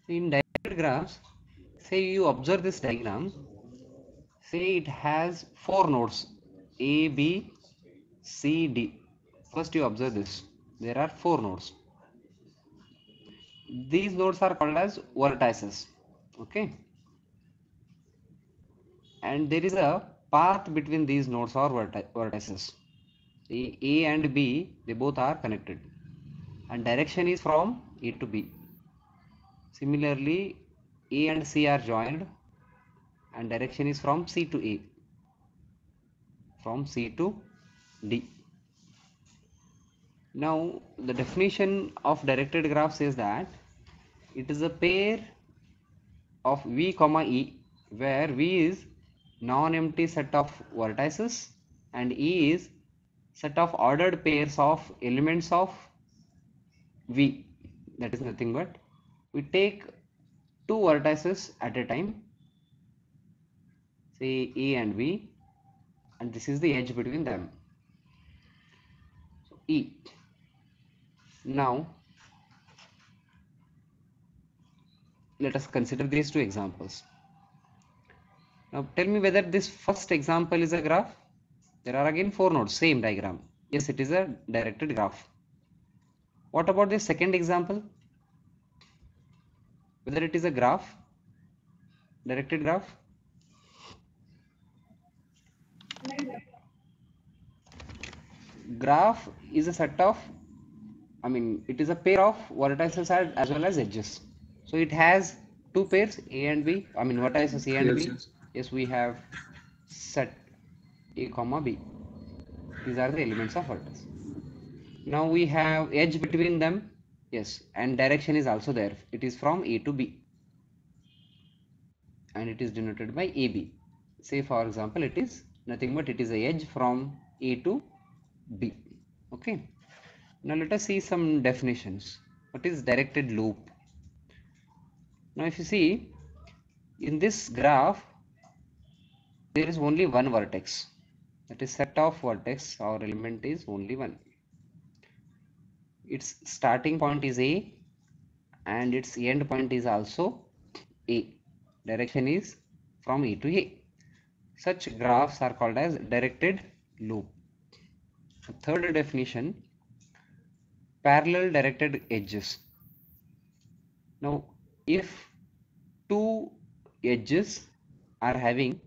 In directed graphs, say you observe this diagram, say it has four nodes A, B, C, D. First you observe this. There are four nodes. These nodes are called as vertices. Okay. And there is a path between these nodes or vertices. A and B, they both are connected. And direction is from A to B. Similarly, A and C are joined and direction is from C to A, from C to D. Now, the definition of directed graph says that it is a pair of V comma E, where V is non-empty set of vertices and E is set of ordered pairs of elements of V. That is nothing but we take two vertices at a time, say A and B, and this is the edge between them. So E. Now let us consider these two examples. Now tell me whether this first example is a graph. There are again four nodes, same diagram. Yes, it is a directed graph. What about the second example? Whether it is a graph, directed graph? Graph is a set of, it is a pair of vertices as well as edges. So it has two pairs A and B, vertices A and Yes, B. yes. Yes, we have set A comma B. These are the elements of vertex. Now we have edge between them. Yes, and direction is also there. It is from A to B and it is denoted by AB. Say for example, it is nothing but it is a edge from A to B. Okay. Now let us see some definitions. What is directed loop? Now if you see in this graph, there is only one vertex. That is set of vertex or element is only one. Its starting point is A and its end point is also A. Direction is from A to A. Such graphs are called as directed loop. The third definition, parallel directed edges. Now, if two edges are having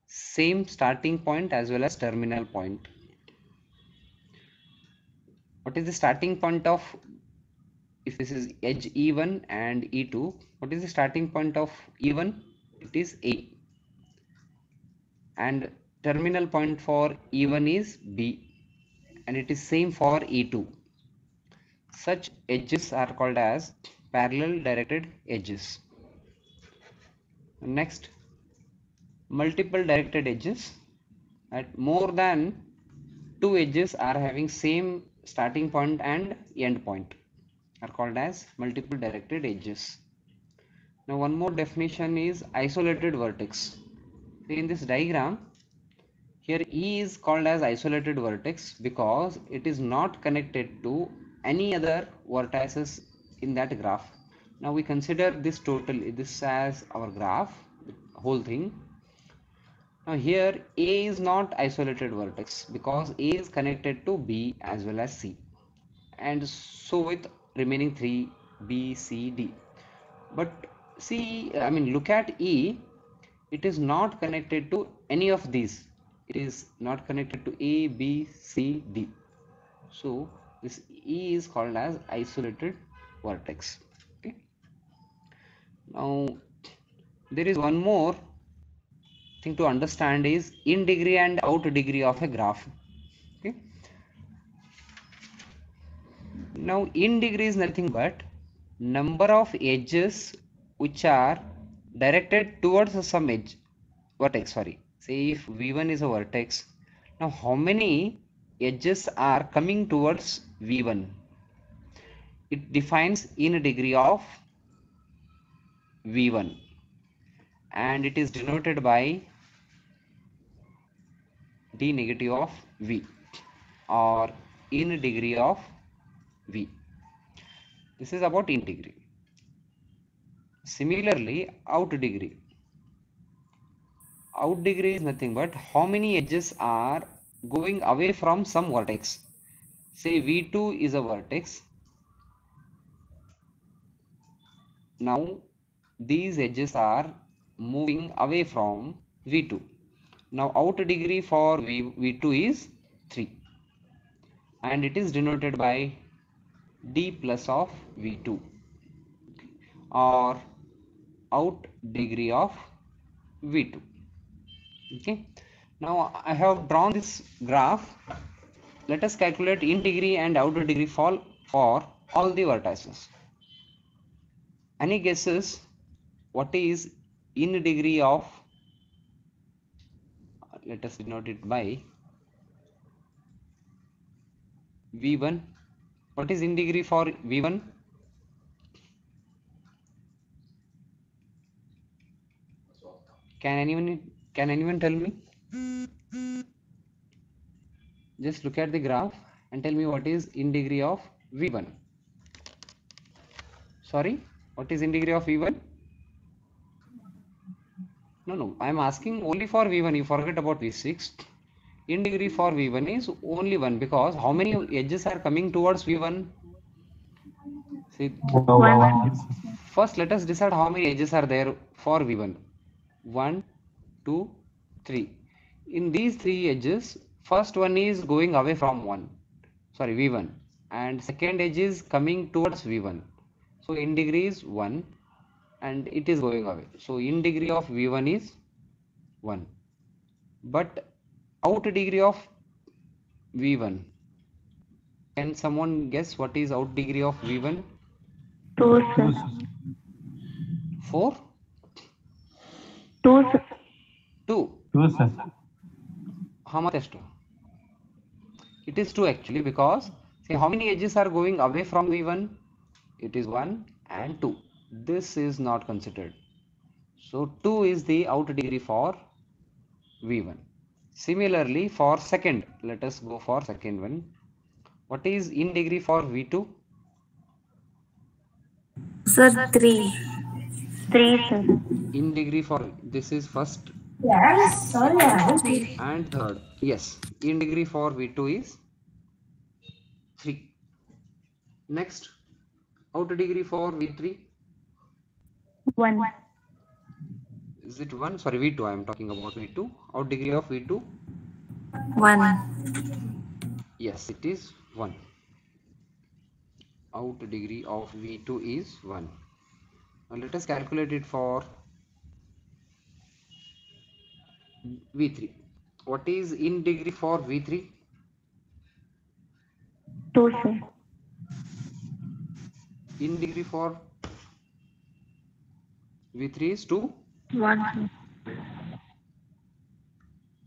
same starting point as well as terminal point, what is the starting point of, if this is edge E1 and E2, what is the starting point of E1? It is A and terminal point for E1 is B and it is same for E2. Such edges are called as parallel directed edges. Next, multiple directed edges. At more than two edges are having same starting point and end point are called as multiple directed edges. Now one more definition is isolated vertex. In this diagram, here E is called as isolated vertex because it is not connected to any other vertices in that graph. Now we consider this as our graph, the whole thing. Now here A is not isolated vertex because A is connected to B as well as C, and so with remaining three B, C, D. But see, look at E, it is not connected to any of these. It is not connected to A, B, C, D. So this E is called as isolated vertex. Okay. Now there is one more thing to understand is in degree and out degree of a graph. Okay. Now in degree is nothing but number of edges which are directed towards some edge vertex. Sorry, say if V1 is a vertex, now how many edges are coming towards V1? It defines in a degree of V1 and it is denoted by d negative of V or in degree of V. This is about in degree. Similarly, out degree. Out degree is nothing but how many edges are going away from some vertex. Say V2 is a vertex. Now these edges are moving away from V2. Now out degree for V2 is 3 and it is denoted by D plus of V2 or out degree of V2. Okay. Now I have drawn this graph. Let us calculate in degree and out degree for all the vertices. Any guesses what is in degree of, let us denote it by V1. What is in degree for V1? Can anyone tell me? Just look at the graph and tell me what is in degree of V1. Sorry, what is in degree of V1? No, I am asking only for V1. You forget about V6. In degree for V1 is only 1 because how many edges are coming towards V1? See, first let us decide how many edges are there for V1. 1, 2, 3. In these 3 edges, first one is going away from V1 and second edge is coming towards V1. So in degree is 1 and it is going away. So in degree of V1 is 1. But out degree of V1. Can someone guess what is out degree of V1? 2, sir. 4? 2, sir. 2. 2, sir. How much is 2? It is 2 actually because see how many edges are going away from V1? It is 1 and 2. This is not considered. So 2 is the out degree for V1. Similarly for second, let us go for second one. What is in degree for V2? Sir, 3. 3, sir. In degree for this is first Yes, sorry. and third. Yes, in degree for V2 is 3. Next, out degree for V3? 1. Is it 1? Sorry, V2. I am talking about V2. Out degree of V2? 1. Yes, it is 1. Out degree of V2 is 1. Now let us calculate it for V3. What is in degree for V3? 2, sir. In degree for V3 is 2. 1.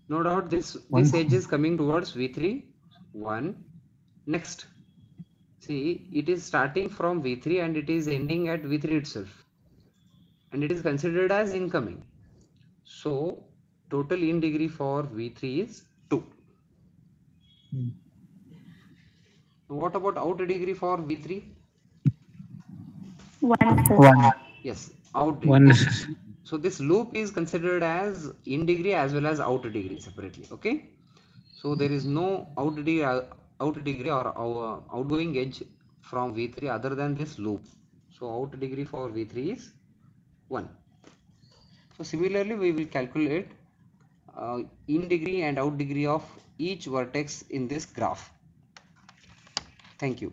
No doubt this edge is coming towards V3. 1. Next, see it is starting from V3 and it is ending at V3 itself. And it is considered as incoming. So total in degree for V3 is 2. What about out degree for V3? 1, sir. 1. Yes, out degree. 1. So this loop is considered as in degree as well as out degree separately. Okay. So there is no out degree or outgoing edge from V3 other than this loop. So out degree for V3 is 1. So similarly, we will calculate in degree and out degree of each vertex in this graph. Thank you.